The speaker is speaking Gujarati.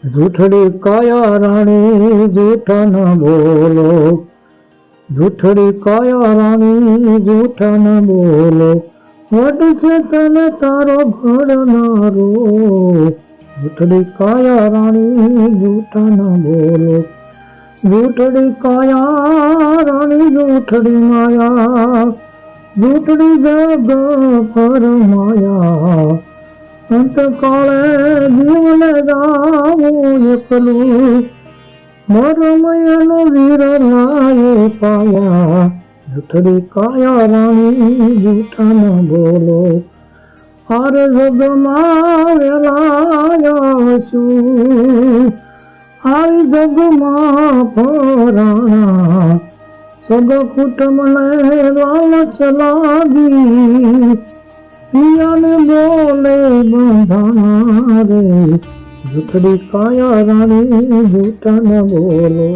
જૂઠડી કાયા રાણી જૂઠા ન બોલો, જૂઠડી કાયા રાણી જૂઠા ન બોલો, વટ છે તને તારો ઘડનારો, જૂઠડી કાયા રાણી જૂઠા ન બોલો, જૂઠડી કાયા રાણી જૂઠડી માયા, જૂઠડી જગ પર માયા, અંતકાળે જીવને જાવું એકલું, મરમયનો વીર લાયે પાયા, જૂઠડી કાયા રાણી જૂઠા ન બોલો, હાર જગમાં વેલાયા છું, આવી જગમાં ફરાણા, સગ કુટુંબને લાલચ લાગી, પિયાને બોલે બંધાણા રે, જૂઠડી કાયા રાણી જૂઠા ન બોલો.